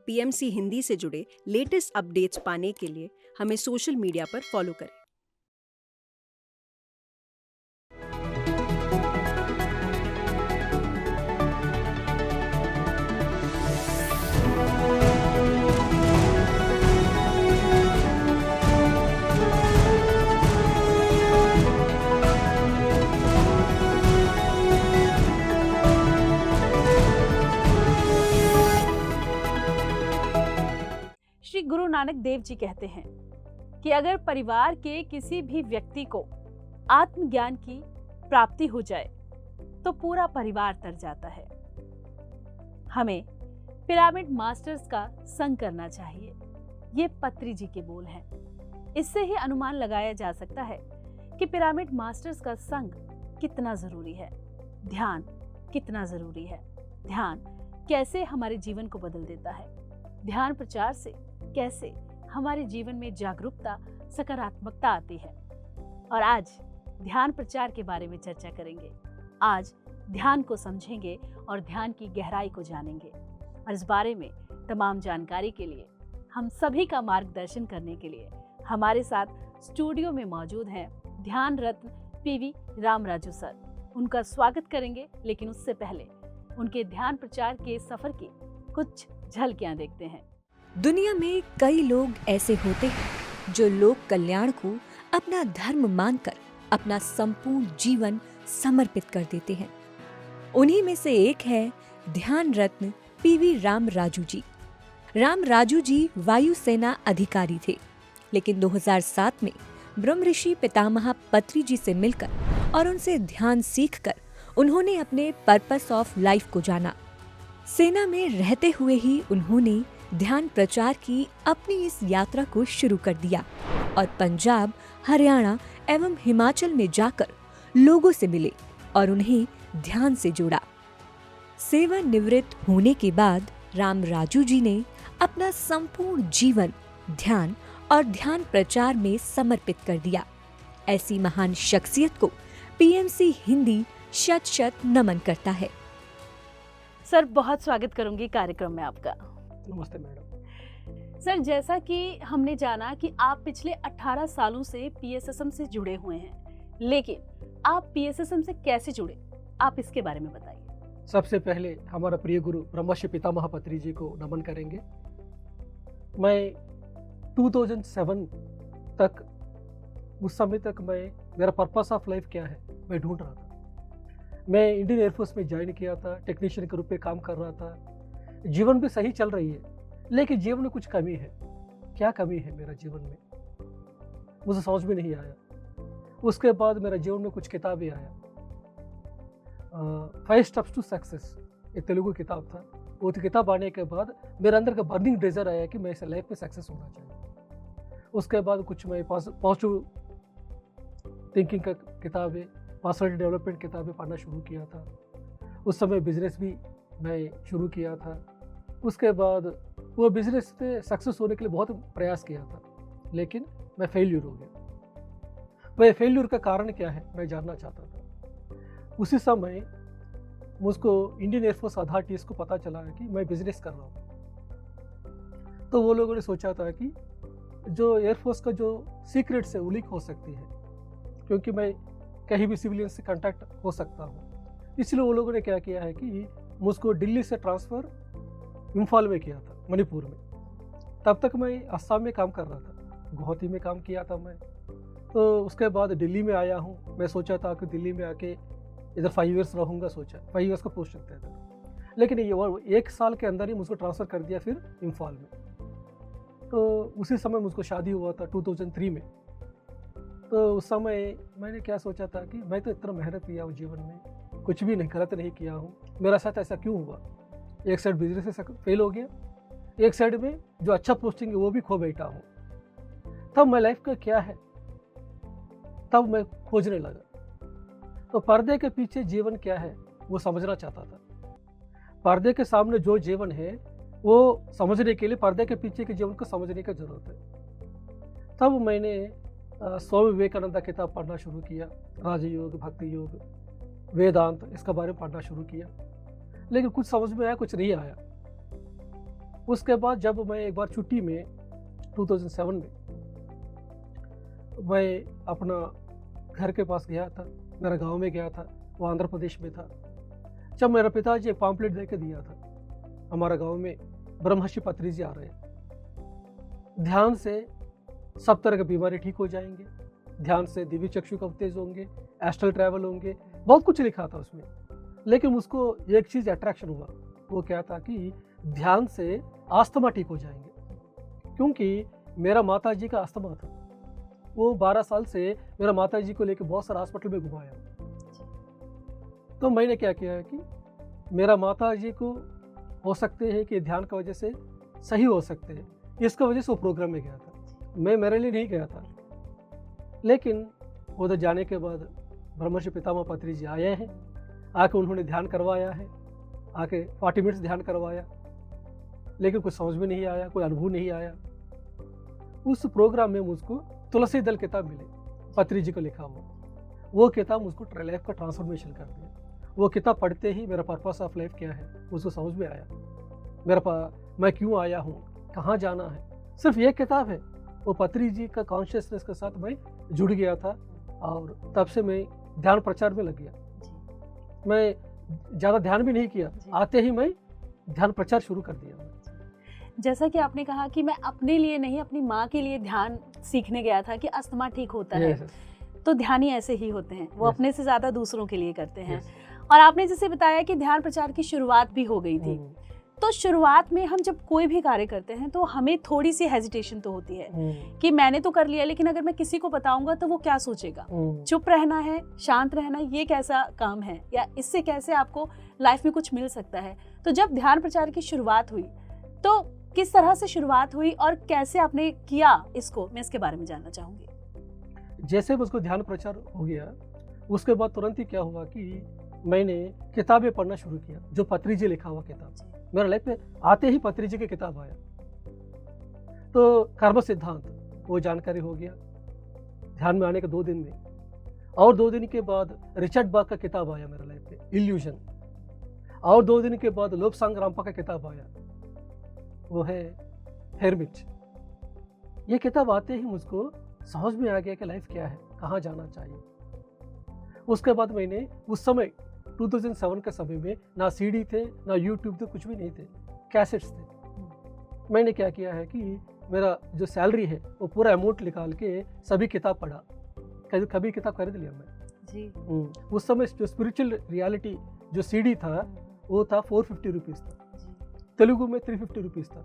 PMC Hindi से जुड़े latest updates पाने के लिए हमें सोशल मीडिया पर फॉलो करें। श्री गुरु नानक देव जी कहते हैं कि अगर परिवार के किसी भी व्यक्ति को आत्मज्ञान की प्राप्ति हो जाए तो पूरा परिवार तर जाता है। हमें पिरामिड मास्टर्स का संग करना चाहिए। ये पत्री जी के बोल हैं। इससे ही अनुमान लगाया जा सकता है कि पिरामिड मास्टर्स का संग कितना जरूरी है, ध्यान कितना जरूरी है, ध्यान कैसे हमारे जीवन को बदल देता है, ध्यान प्रचार से कैसे हमारे जीवन में जागरूकता, सकारात्मकता आती है। और आज ध्यान प्रचार के बारे में चर्चा करेंगे। आज ध्यान को समझेंगे और ध्यान की गहराई को जानेंगे। और इस बारे में तमाम जानकारी के लिए, हम सभी का मार्गदर्शन करने के लिए हमारे साथ स्टूडियो में मौजूद हैं ध्यान रत्न पीवी रामराजू सर। उनका स्वागत करेंगे, लेकिन उससे पहले उनके ध्यान प्रचार के सफर की कुछ झलकियां देखते हैं। दुनिया में कई लोग ऐसे होते हैं जो लोक कल्याण को अपना धर्म मानकर अपना संपूर्ण जीवन समर्पित कर देते हैं। उन्हीं में से एक है ध्यान रत्न पीवी रामराजू जी। रामराजू जी वायुसेना अधिकारी थे, लेकिन 2007 में ब्रह्म ऋषि पितामह पत्री जी से मिलकर और उनसे ध्यान सीखकर उन्होंने अपने पर्पस ऑफ लाइफ को जाना। सेना में रहते हुए ही उन्होंने ध्यान प्रचार की अपनी इस यात्रा को शुरू कर दिया और पंजाब, हरियाणा एवं हिमाचल में जाकर लोगों से मिले और उन्हें ध्यान से जोड़ा। सेवानिवृत्त होने के बाद रामराजू जी ने अपना संपूर्ण जीवन ध्यान और ध्यान प्रचार में समर्पित कर दिया। ऐसी महान शख्सियत को पीएमसी हिंदी शत शत नमन करता है। सर, बहुत स्वागत करूंगी कार्यक्रम में आपका। नमस्ते मैडम। सर, जैसा कि हमने जाना कि आप पिछले 18 सालों से पीएसएसएम से जुड़े हुए हैं, लेकिन आप पीएसएसएम से कैसे जुड़े, आप इसके बारे में बताइए। सबसे पहले हमारा प्रिय गुरु ब्रह्मर्षि पितामह पत्री जी को नमन करेंगे। मैं 2007 तक, उस समय तक मेरा पर्पस ऑफ लाइफ क्या है मैं ढूंढ रहा था। मैं इंडियन एयरफोर्स में ज्वाइन किया था, टेक्नीशियन के रूप में काम कर रहा था। जीवन भी सही चल रही है, लेकिन जीवन में कुछ कमी है। क्या कमी है मेरा जीवन में, मुझे समझ में नहीं आया। उसके बाद मेरा जीवन में कुछ किताबें आया। 5 स्टेप्स टू सक्सेस एक तेलुगु किताब था। वो किताब आने के बाद मेरे अंदर का बर्निंग डिजायर आया कि मैं इस लाइफ में सक्सेस होना चाहिए। उसके बाद कुछ मैं पॉजिटिव थिंकिंग का किताबें, पर्सनल डेवलपमेंट किताबें पढ़ना शुरू किया था। उस समय बिजनेस भी मैं शुरू किया था। उसके बाद वो बिजनेस पे सक्सेस होने के लिए बहुत प्रयास किया था, लेकिन मैं फेल्यूर हो गया। वह फेल्यूर का कारण क्या है मैं जानना चाहता था। उसी समय मुझको इंडियन एयरफोर्स अथॉरिटीज को पता चला है कि मैं बिजनेस कर रहा हूँ। तो वो लोगों ने सोचा था कि जो एयरफोर्स का जो सीक्रेट्स है वो लीक हो सकती है, क्योंकि मैं कहीं भी सिविलियन से कांटेक्ट हो सकता हूँ। इसलिए वो लोगों ने क्या किया है कि मुझको दिल्ली से ट्रांसफ़र इम्फाल में किया था, मणिपुर में। तब तक मैं असम में काम कर रहा था, गुवाहाटी में काम किया था मैं। तो उसके बाद दिल्ली में आया हूँ। मैं सोचा था कि दिल्ली में आके इधर 5 इयर्स रहूँगा, सोचा 5 इयर्स का पोस्ट रखता था, लेकिन ये 1 साल के अंदर ही मुझको ट्रांसफ़र कर दिया फिर इम्फाल में। तो उसी समय मुझको शादी हुआ था 2003 में। तो उस समय मैंने क्या सोचा था कि मैं तो इतना मेहनत किया हूँ जीवन में, कुछ भी नहीं गलत नहीं किया हूँ, मेरा साथ ऐसा क्यों हुआ। एक साइड बिजनेस से फेल हो गया, एक साइड में जो अच्छा पोस्टिंग है वो भी खो बैठा हूँ। तब मैं लाइफ का क्या है तब मैं खोजने लगा। तो पर्दे के पीछे जीवन क्या है वो समझना चाहता था। पर्दे के सामने जो जीवन है वो समझने के लिए पर्दे के पीछे के जीवन को समझने की जरूरत है। तब मैंने स्वामी विवेकानंद का किताब पढ़ना शुरू किया, राजयोग, भक्ति योग, वेदांत, इसका बारे में पढ़ना शुरू किया, लेकिन कुछ समझ में आया, कुछ नहीं आया। उसके बाद जब मैं एक बार छुट्टी में 2007 में मैं अपना घर के पास गया था, मेरा गांव में गया था, वो आंध्र प्रदेश में था। जब मेरा पिताजी एक पॉम्पलेट दे के दिया था, हमारा गांव में ब्रह्मर्षि पत्रिजी आ रहे हैं, ध्यान से सब तरह की बीमारी ठीक हो जाएंगे, ध्यान से दिव्य चक्षु का तेज होंगे, एस्ट्रल ट्रैवल होंगे, बहुत कुछ लिखा था उसमें। लेकिन मुझको एक चीज़ अट्रैक्शन हुआ, वो क्या था कि ध्यान से आस्थमा ठीक हो जाएंगे, क्योंकि मेरा माताजी का अस्थमा था। वो 12 साल से मेरा माताजी को लेकर बहुत सारे हॉस्पिटल में घुमाया। तो मैंने क्या किया है कि मेरा माताजी को हो सकते हैं कि ध्यान की वजह से सही हो सकते हैं, इसका वजह से वो प्रोग्राम में गया था। मैं मेरे लिए नहीं गया था, लेकिन उधर जाने के बाद ब्रह्मर्षि पितामह पत्रिजी आए हैं, आके उन्होंने ध्यान करवाया है, आके 40 मिनट्स ध्यान करवाया, लेकिन कुछ समझ में नहीं आया, कोई अनुभव नहीं आया। उस प्रोग्राम में मुझको तुलसी दल किताब मिले, पत्रिजी को लिखा हुआ। वो किताब मुझको लाइफ का ट्रांसफॉर्मेशन कर दिया। वो किताब पढ़ते ही मेरा पर्पस ऑफ लाइफ क्या है उसको समझ में आया, मैं क्यों आया हूँ, कहाँ जाना है। सिर्फ ये किताब है, वो पत्रिजी का कॉन्शियसनेस के साथ मैं जुड़ गया था और तब से मैं ध्यान प्रचार में लग गया। मैं ज़्यादा ध्यान भी नहीं किया, आते ही मैं ध्यान प्रचार शुरू कर दिया। जैसा कि आपने कहा कि मैं अपने लिए नहीं, अपनी माँ के लिए ध्यान सीखने गया था कि अस्थमा ठीक होता है। तो ध्यानी ऐसे ही होते हैं, वो अपने से ज़्यादा दूसरों के लिए करते हैं। और आपने जैसे बताया कि ध्यान प्रचार की शुरुआत भी हो गई थी, तो शुरुआत में हम जब कोई भी कार्य करते हैं तो हमें थोड़ी सी हेजिटेशन तो होती है कि मैंने तो कर लिया, लेकिन अगर मैं किसी को बताऊंगा तो वो क्या सोचेगा। चुप रहना है, शांत रहना, ये कैसा काम है, या इससे कैसे आपको लाइफ में कुछ मिल सकता है। तो जब ध्यान प्रचार की शुरुआत हुई तो किस तरह से शुरुआत हुई और कैसे आपने किया इसको, मैं इसके बारे में जानना चाहूँगी। जैसे मुझको ध्यान प्रचार हो गया, उसके बाद तुरंत ही क्या हुआ कि मैंने किताबें पढ़ना शुरू किया, जो पत्रिजी लिखा हुआ किताब। मेरा लाइफ में आते ही पत्रिजी की किताब आया, तो कर्म सिद्धांत वो जानकारी हो गया ध्यान में आने के 2 दिन में। और 2 दिन के बाद रिचर्ड बाक का किताब आया मेरा लाइफ में, इल्यूजन। और 2 दिन के बाद लोबसांग रामपा का किताब आया, वो है हेरमिट। ये किताब आते ही मुझको समझ में आ गया कि लाइफ क्या है, कहाँ जाना चाहिए। उसके बाद मैंने उस समय 2007 के समय में ना सीडी थे, ना यूट्यूब थे, कुछ भी नहीं थे, कैसेट्स थे। मैंने क्या किया है कि मेरा जो सैलरी है वो पूरा अमाउंट निकाल के सभी किताब पढ़ा, कभी किताब खरीद लिया मैं जी। उस समय जो स्पिरिचुअल रियलिटी जो सीडी था वो था 450 रुपीज़ था, तेलुगु में 350 रुपीज़ था।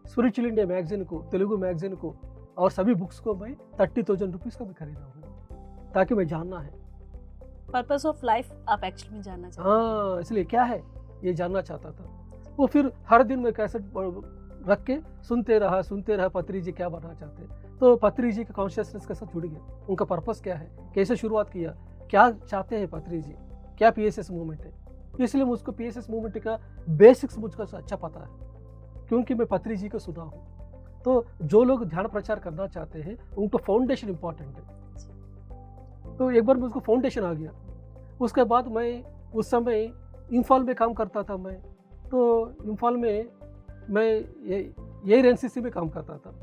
स्पिरिचुअल इंडिया मैगजीन को, तेलुगु मैगजीन को और सभी बुक्स को मैं 30,000 रुपीज़ का भी खरीदा हूँ, ताकि मैं जानना है पर्पस ऑफ लाइफ आप एक्चुअली में जानना चाहते। हाँ, इसलिए क्या है ये जानना चाहता था। वो फिर हर दिन मैं कैसेट रख के सुनते रहा पत्रिजी क्या बनना चाहते। तो पत्रिजी के कॉन्शियसनेस के साथ जुड़ गया, उनका पर्पस क्या है, कैसे शुरुआत किया, क्या चाहते हैं पत्रिजी, क्या पीएसएस मूवमेंट है। इसलिए मुझको पीएसएस मूवमेंट का बेसिक्स मुझको अच्छा पता है, क्योंकि मैं पत्रिजी को सुना हूँ। तो जो लोग ध्यान प्रचार करना चाहते हैं उनको फाउंडेशन इंपॉर्टेंट है। तो एक बार मुझको फाउंडेशन आ गया। उसके बाद मैं उस समय इम्फाल में काम करता था मैं, तो इम्फाल में मैं एयर एनसीसी में काम करता था।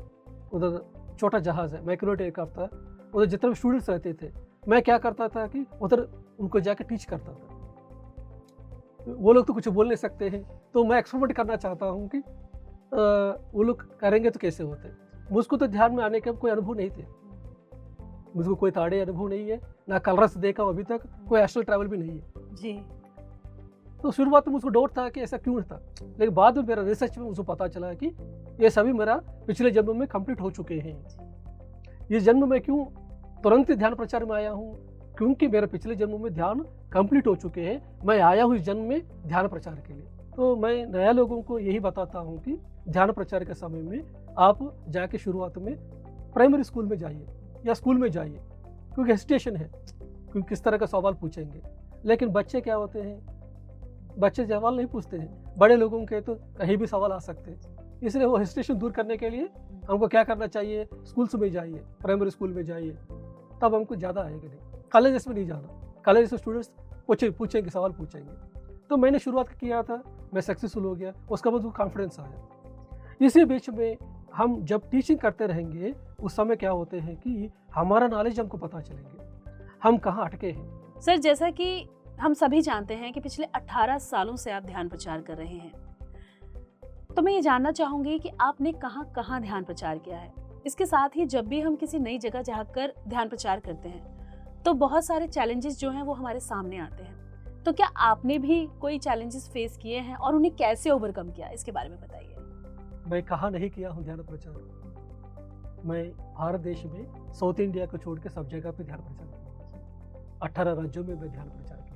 उधर छोटा जहाज़ है, माइक्रोनेट एयरक्राफ्ट था। उधर जितने भी स्टूडेंट्स रहते थे, मैं क्या करता था कि उधर उनको जाकर टीच करता था। वो लोग तो कुछ बोल नहीं सकते हैं, तो मैं एक्सपेरिमेंट करना चाहता हूँ कि वो लोग करेंगे तो कैसे होते। मुझको तो ध्यान में आने के कोई अनुभव नहीं थे, मुझको कोई ताड़े अनुभव नहीं है, ना कलरस देखा अभी तक, कोई एस्ट्रल ट्रैवल भी नहीं है जी। तो शुरुआत में मुझको डाउट था कि ऐसा क्यों था, लेकिन बाद में मेरा रिसर्च में मुझको पता चला कि ये सभी मेरा पिछले जन्म में कंप्लीट हो चुके हैं। ये जन्म में क्यों तुरंत ध्यान प्रचार में आया हूँ, क्योंकि मेरे पिछले जन्म में ध्यान कंप्लीट हो चुके हैं। मैं आया हूँ इस जन्म में ध्यान प्रचार के लिए। तो मैं नया लोगों को यही बताता हूँ कि ध्यान प्रचार के समय में आप जाके शुरुआत में प्राइमरी स्कूल में जाइए या स्कूल में जाइए, क्योंकि हेजिटेशन है, क्योंकि किस तरह का सवाल पूछेंगे। लेकिन बच्चे क्या होते हैं, बच्चे सवाल नहीं पूछते हैं, बड़े लोगों के तो कहीं भी सवाल आ सकते हैं। इसलिए वो हेजिटेशन दूर करने के लिए हमको क्या करना चाहिए, स्कूल्स में जाइए, प्राइमरी स्कूल में जाइए, तब हमको ज़्यादा आएगा। नहीं कॉलेजेस में नहीं जाना, कॉलेज से स्टूडेंट्स पूछेंगे, सवाल पूछेंगे। तो मैंने शुरुआत किया था, मैं सक्सेसफुल हो गया, उसके बाद वो कॉन्फिडेंस आया। इसी बीच में हम जब टीचिंग करते रहेंगे उस समय क्या होते हैं कि हमारा नॉलेज हमको पता चलेंगे, हम कहाँ अटके हैं। सर, जैसा कि हम सभी जानते हैं कि पिछले 18 सालों से आप ध्यान प्रचार कर रहे हैं, तो मैं ये जानना चाहूंगी कि आपने कहाँ कहाँ ध्यान प्रचार किया है। इसके साथ ही जब भी हम किसी नई जगह जाकर ध्यान प्रचार करते हैं तो बहुत सारे चैलेंजेस जो हैं वो हमारे सामने आते हैं, तो क्या आपने भी कोई चैलेंजेस फेस किए हैं और उन्हें कैसे ओवरकम किया, इसके बारे में बताइए। मैं कहाँ नहीं किया हूँ ध्यान प्रचार। मैं भारत देश में साउथ इंडिया को छोड़ के सब जगह पे ध्यान प्रचार किया। 18 राज्यों में मैं ध्यान प्रचार किया।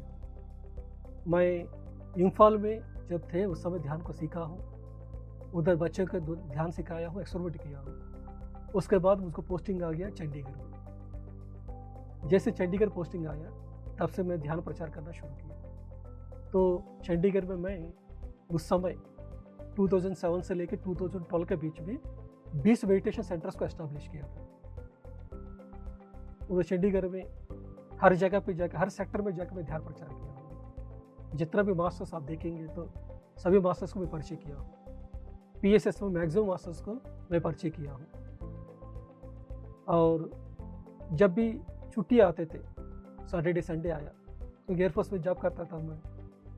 मैं इम्फाल में जब थे उस समय ध्यान को सीखा हूँ, उधर बच्चों को ध्यान सिखाया हूँ, एक्सपेरिमेंट किया हूँ। उसके बाद मुझको पोस्टिंग आ गया चंडीगढ़ में। जैसे चंडीगढ़ पोस्टिंग आया तब से मैं ध्यान प्रचार करना शुरू किया। तो चंडीगढ़ में मैं उस समय 2007 से लेकर 2012 के बीच में 20 मेडिटेशन सेंटर्स को एस्टैब्लिश किया था। उधर चंडीगढ़ में हर जगह पे जाकर, हर सेक्टर में जाकर मैं ध्यान प्रचार किया हूँ। जितना भी मास्टर्स आप देखेंगे तो सभी मास्टर्स को मैं परिचय किया हूँ। PSS में मैक्सिमम मास्टर्स को मैं परिचय किया हूँ। और जब भी छुट्टी आते थे, सैटरडे संडे आया तो एयरफोर्स में जॉब करता था मैं,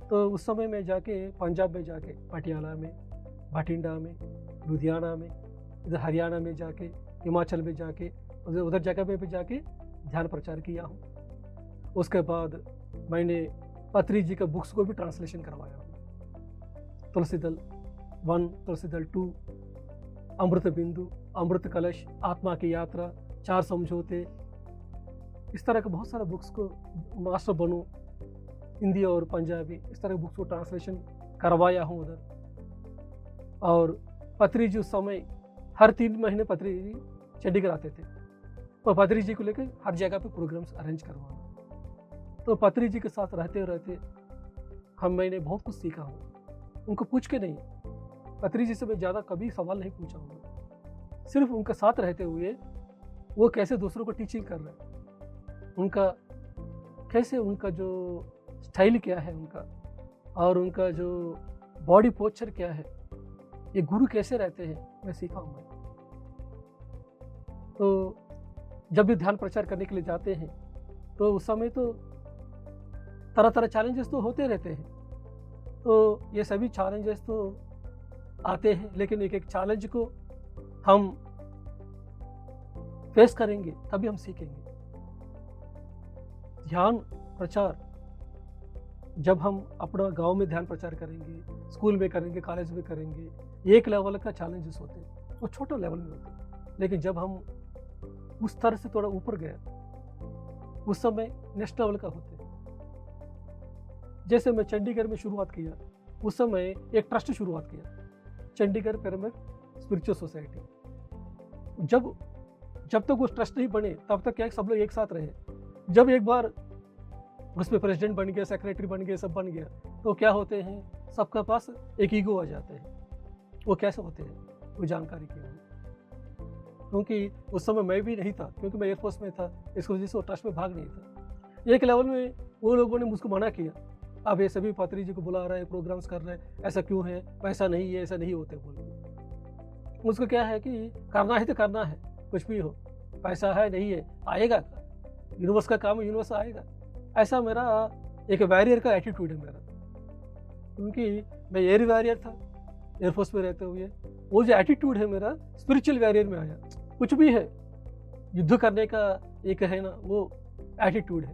तो उस समय मैं जाके पंजाब में जाके पटियाला में, बठिंडा में, लुधियाना में, इधर हरियाणा में जाके, हिमाचल में जाके, उधर जगह पे भी जाके ध्यान प्रचार किया हूँ। उसके बाद मैंने पत्री जी के बुक्स को भी ट्रांसलेशन करवाया हूँ। तुलसी दल 1, तुलसी दल 2, अमृत बिंदु, अमृत कलश, आत्मा की यात्रा, 4 समझौते, इस तरह के बहुत सारे बुक्स को, मास्टर बनो, हिंदी और पंजाबी, इस तरह के बुक्स को ट्रांसलेशन करवाया हूँ उधर। और पत्री जी उस समय हर 3 महीने पत्री जी चंडीगढ़ आते थे, तो पत्री जी को लेकर हर जगह पे प्रोग्राम्स अरेंज करवाना। तो पत्री जी के साथ रहते रहते मैंने बहुत कुछ सीखा हूँ। उनको पूछ के नहीं, पत्री जी से मैं ज़्यादा कभी सवाल नहीं पूछा हूँ, सिर्फ उनके साथ रहते हुए वो कैसे दूसरों को टीचिंग कर रहे हैं, उनका कैसे, उनका जो स्टाइल क्या है उनका, और उनका जो बॉडी पोस्चर क्या है, ये गुरु कैसे रहते हैं, मैं सीखा हूँ। मैं तो जब भी ध्यान प्रचार करने के लिए जाते हैं तो उस समय तो तरह तरह चैलेंजेस तो होते रहते हैं। तो ये सभी चैलेंजेस तो आते हैं, लेकिन एक एक चैलेंज को हम फेस करेंगे तभी हम सीखेंगे। ध्यान प्रचार जब हम अपना गांव में ध्यान प्रचार करेंगे, स्कूल में करेंगे, कॉलेज में करेंगे, एक लेवल का चैलेंजेस होते हैं, वो छोटा लेवल में होते हैं। लेकिन जब हम उस तरह से थोड़ा ऊपर गए उस समय नेक्स्ट लेवल का होते हैं। जैसे मैं चंडीगढ़ में शुरुआत किया, उस समय एक ट्रस्ट शुरुआत किया, चंडीगढ़ पिरामिड स्पिरिचुअल सोसाइटी। जब तक वो ट्रस्ट नहीं बने तब तक क्या सब लोग एक साथ रहे। जब एक बार उसमें प्रेसिडेंट बन गया, सेक्रेटरी बन गया, सब बन गया, तो क्या होते हैं, सबके पास एक ईगो आ जाते हैं। वो कैसे होते हैं, वो जानकारी की होगी। क्योंकि उस समय मैं भी नहीं था, क्योंकि मैं एयरफोर्स में था, इस वजह से वो ट्रस्ट में भाग नहीं था। एक लेवल में वो लोगों ने मुझको मना किया, अब ये सभी पात्री जी को बुला रहे हैं, प्रोग्राम्स कर रहे हैं, ऐसा क्यों है, पैसा नहीं है, ऐसा नहीं होते बोल। मुझको क्या है कि करना है तो करना है, कुछ भी हो, पैसा है नहीं है, आएगा, यूनिवर्स का काम है, यूनिवर्स आएगा। ऐसा मेरा एक वैरियर का एटीट्यूड है मेरा, क्योंकि मैं एयर वैरियर था एयरफोर्स में रहते हुए। वो जो एटीट्यूड है मेरा स्पिरिचुअल वैरियर में आया। कुछ भी है, युद्ध करने का एक है ना, वो एटीट्यूड है।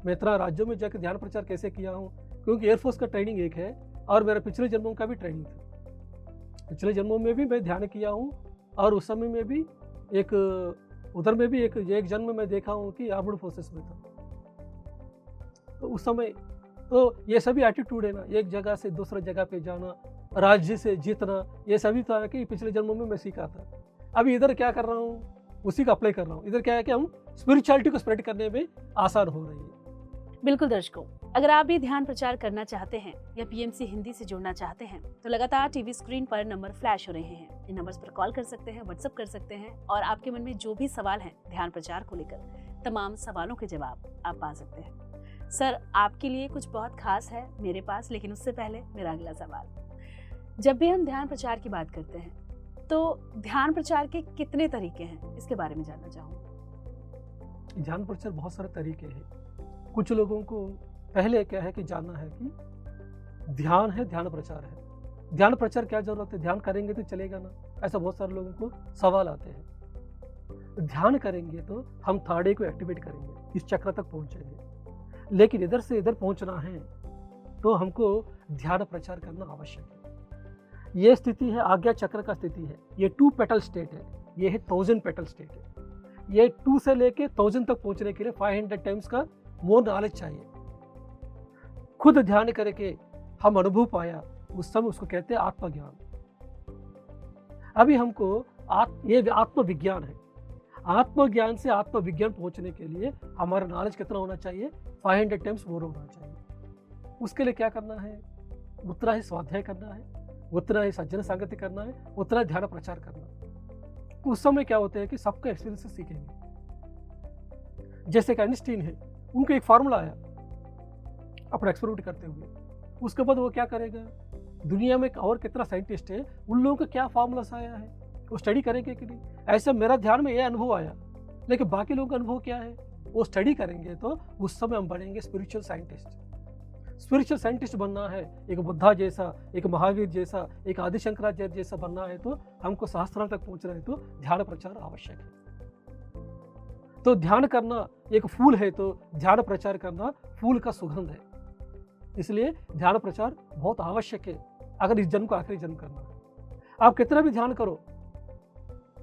मैं इतना राज्यों में जाकर ध्यान प्रचार कैसे किया हूँ, क्योंकि एयरफोर्स का ट्रेनिंग एक है और मेरा पिछले जन्मों का भी ट्रेनिंग था। पिछले जन्मों में भी मैं ध्यान किया हूँ, और उस समय में भी एक उधर में भी एक जन्म में देखा हूँ कि आर्मड फोर्सेस में था। तो उस समय तो ये सभी एटीट्यूड है ना, एक जगह से दूसरे जगह पे जाना, राज्य से जीतना, ये सभी था कि पिछले जन्मों में मैं सीखा था। अभी इधर क्या कर रहा हूँ, उसी का अप्लाई कर रहा हूँ। इधर क्या है कि हम स्पिरिचुअलिटी को स्प्रेड करने में आसान हो रही है। बिल्कुल दर्शकों, अगर आप भी ध्यान प्रचार करना चाहते हैं या PMC हिंदी से जुड़ना चाहते हैं तो लगातार टीवी स्क्रीन पर नंबर फ्लैश हो रहे हैं। इन नंबर्स पर कॉल कर सकते हैं, व्हाट्सएप कर सकते हैं, और आपके मन में जो भी सवाल हैं ध्यान प्रचार को लेकर, तमाम सवालों के जवाब आप पा सकते हैं। सर, आपके लिए कुछ बहुत खास है मेरे पास, लेकिन उससे पहले मेरा अगला सवाल। जब भी हम ध्यान प्रचार की बात करते हैं तो ध्यान प्रचार के कितने तरीके हैं, इसके बारे में जानना चाहूँगी। ध्यान प्रचार बहुत सारे तरीके हैं। कुछ लोगों को पहले क्या है कि जानना है कि ध्यान है, ध्यान प्रचार है। ध्यान प्रचार क्या जरूरत है, ध्यान करेंगे तो चलेगा ना, ऐसा बहुत सारे लोगों को सवाल आते हैं। ध्यान करेंगे तो हम थर्ड आई को एक्टिवेट करेंगे, इस चक्र तक पहुंचेंगे। लेकिन इधर से इधर पहुंचना है तो हमको ध्यान प्रचार करना आवश्यक है। ये स्थिति है आज्ञा चक्र का स्थिति है। ये 2 पेटल स्टेट है, ये है 1000 पेटल स्टेट है। ये 2 से लेके 1000 तक पहुंचने के लिए 500 टाइम्स का मोर नॉलेज चाहिए। खुद ध्यान करके हम अनुभव पाया, उस समय उसको कहते हैं आत्मज्ञान। अभी हमको ये आत्मविज्ञान है। आत्मज्ञान से आत्मविज्ञान पहुंचने के लिए हमारा नॉलेज कितना होना चाहिए, 500 टाइम्स मोर होना चाहिए। उसके लिए क्या करना है, उतना ही स्वाध्याय करना है, उतना ही सज्जन संगति करना है, उतना ही ध्यान प्रचार करना है। उस समय क्या होता है कि सबका एक्सपीरियंस से सीखेंगे। जैसे कि आइंस्टीन है, उनको एक फार्मूला आया अपना एक्सपेरिमेंट करते हुए। उसके बाद वो क्या करेगा, दुनिया में और कितना साइंटिस्ट है, उन लोगों का क्या फार्मूलास आया है, वो स्टडी करेंगे कि नहीं। ऐसा मेरा ध्यान में ये अनुभव आया, लेकिन बाकी लोगों का अनुभव क्या है, वो स्टडी करेंगे तो उस समय हम बनेंगे स्पिरिचुअल साइंटिस्ट। स्पिरिचुअल साइंटिस्ट बनना है, एक बुद्धा जैसा, एक महावीर जैसा, एक आदि शंकराचार्य जैसा बनना है तो हमको सहस्त्रार तक पहुंचना है तो ध्यान प्रचार आवश्यक है। तो ध्यान करना एक फूल है तो ध्यान प्रचार करना फूल का सुगंध है। इसलिए ध्यान प्रचार बहुत आवश्यक है अगर इस जन्म को आखिरी जन्म करना है। आप कितना भी ध्यान करो,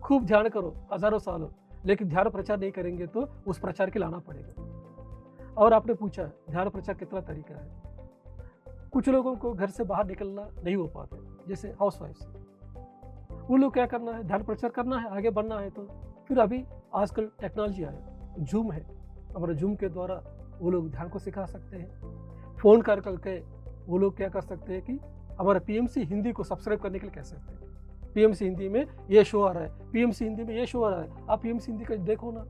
खूब ध्यान करो हजारों सालों, लेकिन ध्यान प्रचार नहीं करेंगे तो उस प्रचार के लाना पड़ेगा। और आपने पूछा ध्यान प्रचार कितना तरीका है। कुछ लोगों को घर से बाहर निकलना नहीं हो पाता, जैसे हाउस वाइफ्स, वो लोग क्या करना है, ध्यान प्रचार करना है, आगे बढ़ना है तो फिर अभी आजकल टेक्नोलॉजी आया, जूम है, हमारे जूम के द्वारा वो लोग ध्यान को सिखा सकते हैं। फ़ोन कर करके वो लोग क्या कर सकते हैं कि हमारा पीएमसी हिंदी को सब्सक्राइब करने के लिए कह सकते हैं। पीएमसी हिंदी में ये शो आ रहा है, पीएमसी हिंदी में ये शो आ रहा है, आप पीएमसी हिंदी का देखो ना।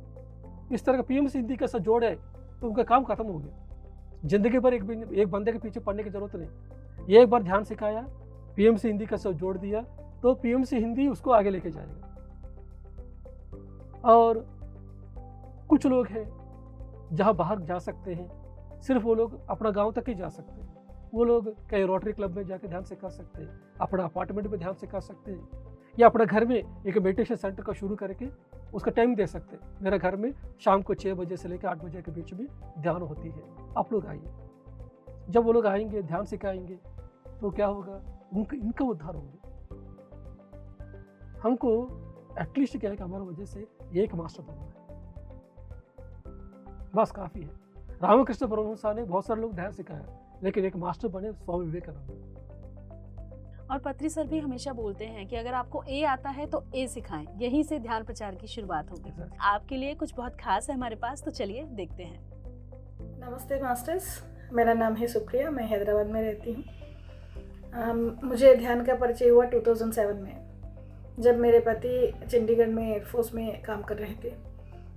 इस तरह का पीएमसी हिंदी का जोड़ है तो उनका काम खत्म हो गया। जिंदगी भर एक बंदे के पीछे पढ़ने की जरूरत नहीं। ये एक बार ध्यान सिखाया, पीएमसी हिंदी का जोड़ दिया तो पीएमसी हिंदी उसको आगे लेके जाएगा। और कुछ लोग हैं जहाँ बाहर जा सकते हैं, सिर्फ वो लोग अपना गांव तक ही जा सकते हैं। वो लोग कहीं रोटरी क्लब में जाके ध्यान सिखा सकते हैं, अपना अपार्टमेंट में ध्यान सिखा सकते हैं, या अपने घर में एक मेडिटेशन सेंटर का शुरू करके उसका टाइम दे सकते हैं। मेरे घर में शाम को 6 बजे से लेकर 8 बजे के बीच में ध्यान होती है, आप लोग आइए। जब वो लोग आएंगे, ध्यान सिखाएंगे तो क्या होगा, इनका उद्धार होगा। हमको एटलीस्ट क्या है कि हमारी वजह से एक मास्टर बनना है, बस काफ़ी है। रामकृष्ण परमहंस ने बहुत सारे लोग ध्यान सिखाया, लेकिन एक मास्टर बने स्वामी विवेकानंद। और पत्री सर भी हमेशा बोलते हैं कि अगर आपको ए आता है तो ए सिखाएं, यहीं से ध्यान प्रचार की शुरुआत होगी। Exactly. आपके लिए कुछ बहुत खास है हमारे पास, तो चलिए देखते हैं। नमस्ते मास्टर्स, मेरा नाम है सुप्रिया, मैं हैदराबाद में रहती हूँ। मुझे ध्यान का परिचय हुआ 2007 में, जब मेरे पति चंडीगढ़ में एयरफोर्स में काम कर रहे थे।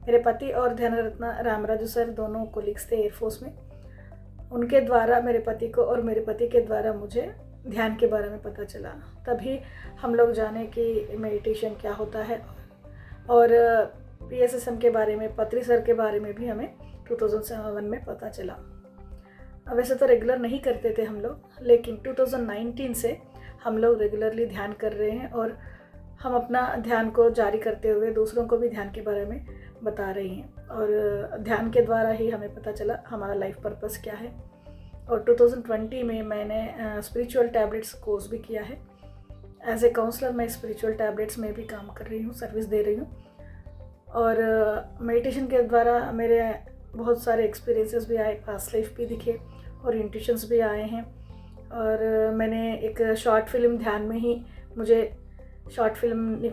मेरे पति और ध्यान रत्न रामराजू सर दोनों कोलिग्स थे एयरफोर्स में। उनके द्वारा मेरे पति को और मेरे पति के द्वारा मुझे ध्यान के बारे में पता चला। तभी हम लोग जाने कि मेडिटेशन क्या होता है, और PSSM के बारे में, पत्री सर के बारे में भी हमें 2007 में पता चला। वैसे तो रेगुलर नहीं करते थे हम लोग, लेकिन 2019 से हम लोग रेगुलरली ध्यान कर रहे हैं और हम अपना ध्यान को जारी करते हुए दूसरों को भी ध्यान के बारे में बता रही हैं। और ध्यान के द्वारा ही हमें पता चला हमारा लाइफ पर्पस क्या है। और 2020 में मैंने स्पिरिचुअल टैबलेट्स कोर्स भी किया है। एज ए काउंसलर मैं स्पिरिचुअल टैबलेट्स में भी काम कर रही हूँ, सर्विस दे रही हूँ। और मेडिटेशन के द्वारा मेरे बहुत सारे एक्सपीरियंसेस भी आए, पास्ट लाइफ भी दिखे और इंट्यूशंस भी आए हैं। और मैंने एक शॉर्ट फिल्म, ध्यान में ही मुझे शॉर्ट फिल्म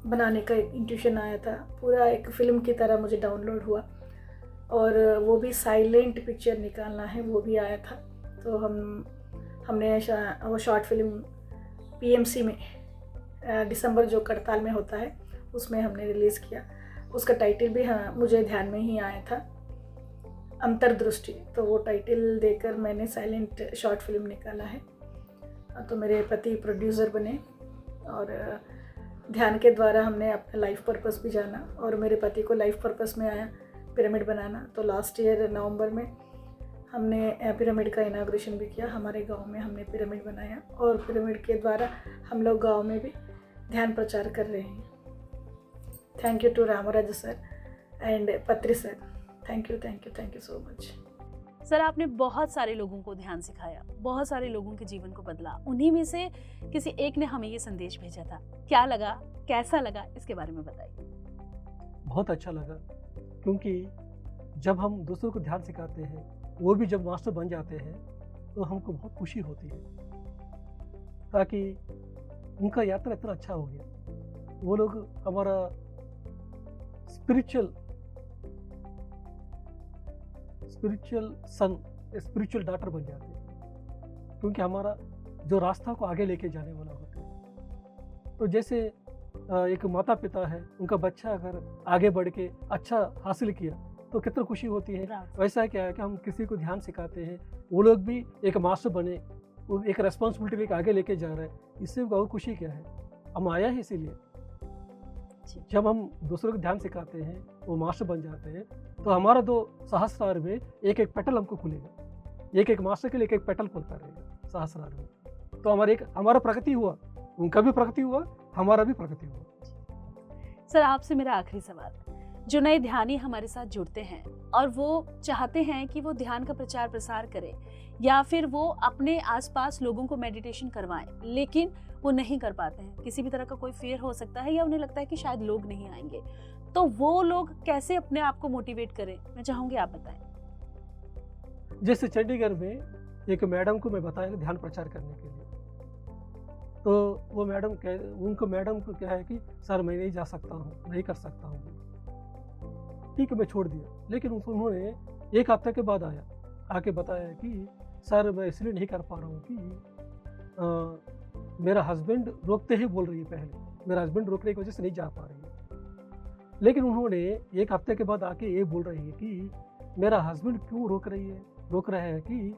बनाने का इंट्यूशन आया था, पूरा एक फ़िल्म की तरह मुझे डाउनलोड हुआ। और वो भी साइलेंट पिक्चर निकालना है, वो भी आया था। तो हमने वो शॉर्ट फिल्म PMC में दिसंबर जो करताल में होता है उसमें हमने रिलीज़ किया। उसका टाइटल भी मुझे ध्यान में ही आया था, अंतर्दृष्टि। तो वो टाइटल देकर मैंने साइलेंट शॉर्ट फिल्म निकाला है। तो मेरे पति प्रोड्यूसर बने और ध्यान के द्वारा हमने अपना लाइफ पर्पस भी जाना और मेरे पति को लाइफ पर्पस में आया पिरामिड बनाना। तो लास्ट ईयर नवंबर में हमने पिरामिड का इनाग्रेशन भी किया। हमारे गांव में हमने पिरामिड बनाया और पिरामिड के द्वारा हम लोग गांव में भी ध्यान प्रचार कर रहे हैं। Thank you to Ramraj sir and Patri sir, thank you so much. Sir, आपने बहुत सारे लोगों को ध्यान सिखाया, बहुत सारे लोगों के जीवन को बदला। उन्हीं में से किसी एक ने हमें ये संदेश भेजा था। क्या लगा, कैसा लगा, इसके बारे में बताइए। बहुत अच्छा लगा, क्योंकि जब हम दूसरों को ध्यान सिखाते हैं, वो भी जब मास्टर बन जाते हैं, तो हमको बहुत खुशी होती है, ताकि उनका यात्रा इतना अच्छा हो गया। वो लोग हमारा स्पिरिचुअल सन, स्पिरिचुअल डॉटर बन जाते हैं, क्योंकि हमारा जो रास्ता को आगे लेके जाने वाला होता है। तो जैसे एक माता पिता है, उनका बच्चा अगर आगे बढ़ के अच्छा हासिल किया तो कितना खुशी होती है। वैसा क्या है कि हम किसी को ध्यान सिखाते हैं, वो लोग भी एक मास्टर बने, वो एक रेस्पॉन्सिबिलिटी लेके आगे लेके जा रहा है, इससे और खुशी क्या है। हम आया है इसीलिए। जब हम दूसरों को ध्यान सिखाते हैं, वो मास्टर बन जाते हैं, तो हमारा दो सहस्रार में एक एक पेटल हमको खुलेगा। एक एक मास्टर के लिए एक एक पेटल खुलता रहेगा सहस्रार में। तो हमारा प्रगति हुआ, उनका भी प्रगति हुआ, हमारा भी प्रगति हुआ। सर, आपसे मेरा आखिरी सवाल, जो नए ध्यानी हमारे साथ जुड़ते हैं और वो चाहते हैं कि वो ध्यान का प्रचार प्रसार करें या फिर वो अपने आसपास लोगों को मेडिटेशन करवाएं, लेकिन वो नहीं कर पाते हैं, किसी भी तरह का कोई फियर हो सकता है या उन्हें लगता है कि शायद लोग नहीं आएंगे, तो वो लोग कैसे अपने आप को मोटिवेट करें? मैं चाहूंगी आप बताएं। जैसे चंडीगढ़ में एक मैडम को मैं बताया ध्यान प्रचार करने के लिए, तो वो मैडम को क्या है कि सर मैं नहीं जा सकता हूँ, नहीं कर सकता हूँ। ठीक है, मैं छोड़ दिया। लेकिन उन्होंने एक हफ्ते के बाद आके बताया कि सर मैं इसलिए नहीं कर पा रहा हूँ कि मेरा हस्बैंड रोकते ही बोल रही है, पहले मेरा हस्बैंड रोकने की वजह से नहीं जा पा रही है। लेकिन उन्होंने एक हफ्ते के बाद आके ये बोल रही है कि मेरा हस्बैंड क्यों रोक रहा है कि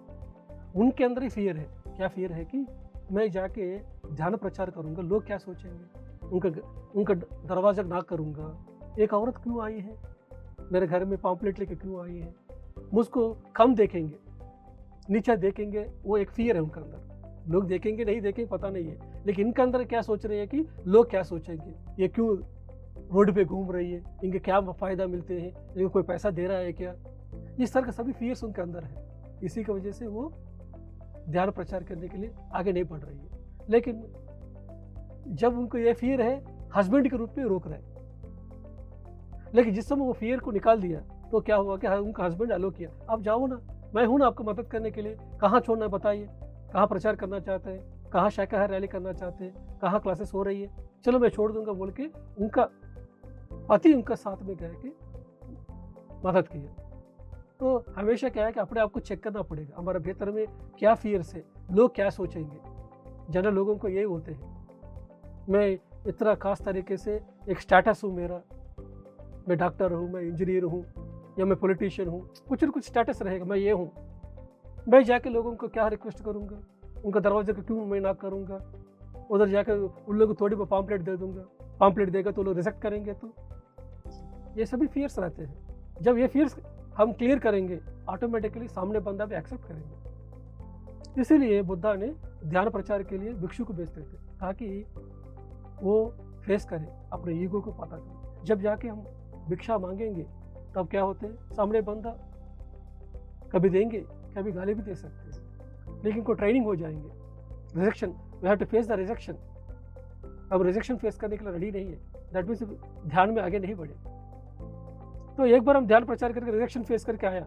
उनके अंदर ही फियर है। क्या फियर है कि मैं जाके ध्यान प्रचार करूँगा, लोग क्या सोचेंगे, उनका दरवाजा नॉक करूँगा, एक औरत क्यों आई है मेरे घर में, पॉम्पलेट लेके क्यों आई है, मुझको कम देखेंगे, नीचा देखेंगे, वो एक फियर है उनके अंदर। लोग देखेंगे नहीं देखेंगे पता नहीं है, लेकिन इनके अंदर क्या सोच रहे हैं कि लोग क्या सोचेंगे, ये क्यों रोड पे घूम रही है, इनके क्या फ़ायदा मिलते हैं, इनको कोई पैसा दे रहा है क्या, इस तरह का सभी फियर्स उनके अंदर है। इसी की वजह से वो ध्यान प्रचार करने के लिए आगे नहीं बढ़ रही है। लेकिन जब उनको ये फियर है, हस्बैंड के रूप में रोक रहे, लेकिन जिस समय वो फियर को निकाल दिया तो क्या हुआ कि उनका हस्बैंड अलो किया, आप जाओ ना, मैं हूँ ना आपको मदद करने के लिए, कहाँ छोड़ना बताइए, कहाँ प्रचार करना चाहते हैं, कहाँ शाकाहार रैली करना चाहते हैं, कहाँ क्लासेस हो रही है, चलो मैं छोड़ दूंगा बोल के उनका पति उनका साथ में गए के मदद किया। तो हमेशा क्या है कि अपने आप को चेक करना पड़ेगा, हमारे भीतर में क्या फियर्स है, लोग क्या सोचेंगे। जनरल लोगों को यही होते हैं, मैं इतना खास तरीके से एक स्टेटस हूँ मेरा, मैं डॉक्टर हूँ, मैं इंजीनियर हूँ या मैं पॉलिटिशियन हूँ, कुछ न कुछ स्टेटस रहेगा, मैं ये हूँ। मैं जाके लोगों को क्या रिक्वेस्ट करूँगा, उनका दरवाजे को क्यों मैं नॉक करूँगा, उधर जाकर उन लोगों को थोड़ी बहुत पॉम्पलेट दे दूँगा, पॉम्पलेट देगा तो लोग रिजेक्ट करेंगे। तो ये सभी फियर्स रहते हैं। जब ये फियर्स हम क्लियर करेंगे, ऑटोमेटिकली सामने बंदा भी एक्सेप्ट करेंगे। इसीलिए बुद्धा ने ध्यान प्रचार के लिए भिक्षु को भेजते थे, ताकि वो फेस करे, अपने ईगो को पता करे। जब जाके हम भिक्षा मांगेंगे तब क्या होते हैं, सामने बंदा कभी देंगे, कभी गाली भी दे सकते हैं, लेकिन को ट्रेनिंग हो जाएंगे। Rejection, we have to face the rejection. अब रिजेक्शन फेस करने के लिए रेडी नहीं है, दैट मीन्स ध्यान में आगे नहीं बढ़े। तो एक बार हम ध्यान प्रचार करके रिजेक्शन फेस करके आया,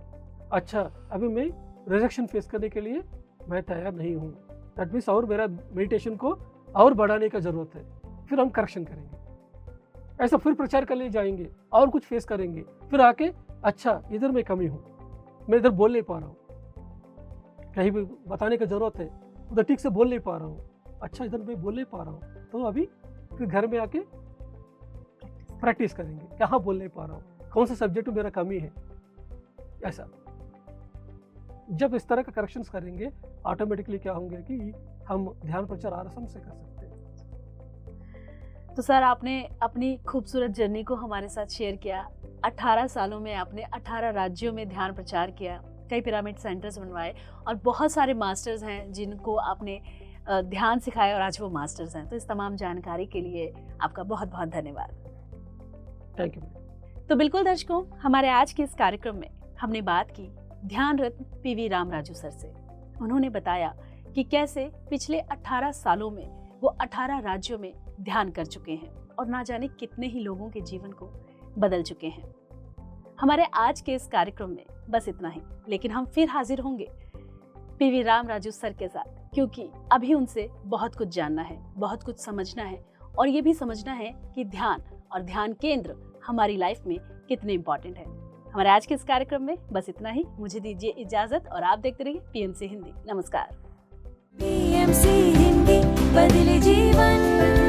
अच्छा अभी मैं रिजेक्शन फेस करने के लिए मैं तैयार नहीं हूँ, दैट मीन्स और मेरा मेडिटेशन को और बढ़ाने का ज़रूरत है। फिर हम करेक्शन करेंगे, ऐसा फिर प्रचार करने जाएंगे और कुछ फेस करेंगे, फिर आके अच्छा इधर मैं कमी हूँ, मैं इधर बोल नहीं पा रहा हूँ, कहीं भी बताने की ज़रूरत है, उधर ठीक से बोल नहीं पा रहा हूँ, अच्छा इधर मैं बोल नहीं पा रहा हूँ, तो अभी फिर घर में आके प्रैक्टिस करेंगे, कहाँ बोल नहीं पा रहा हूँ, कौन सा सब्जेक्ट में मेरा कमी है। ऐसा जब इस तरह का करेक्शंस करेंगे, ऑटोमेटिकली क्या होंगे कि हम ध्यान प्रचार आराम से कर सकते हैं। तो सर, आपने अपनी खूबसूरत जर्नी को हमारे साथ शेयर किया। 18 सालों में आपने 18 राज्यों में ध्यान प्रचार किया, कई पिरामिड सेंटर्स बनवाए और बहुत सारे मास्टर्स हैं जिनको आपने ध्यान सिखाया और आज वो मास्टर्स हैं। तो इस तमाम जानकारी के लिए आपका बहुत बहुत धन्यवाद। Thank you. तो बिल्कुल दर्शकों, हमारे आज के इस कार्यक्रम में हमने बात की ध्यान रत्न पीवी रामराजू सर से। उन्होंने बताया कि कैसे पिछले 18 सालों में वो 18 राज्यों में ध्यान कर चुके हैं और ना जाने कितने ही लोगों के जीवन को बदल चुके हैं। हमारे आज के इस कार्यक्रम में बस इतना ही, लेकिन हम फिर हाजिर होंगे पीवी रामराजू सर के साथ, क्योंकि अभी उनसे बहुत कुछ जानना है, बहुत कुछ समझना है और ये भी समझना है कि ध्यान और ध्यान केंद्र हमारी लाइफ में कितने इंपॉर्टेंट है। हमारे आज के इस कार्यक्रम में बस इतना ही। मुझे दीजिए इजाजत और आप देखते रहिए PMC हिंदी। नमस्कार। PMC हिंदी, बदले जीवन।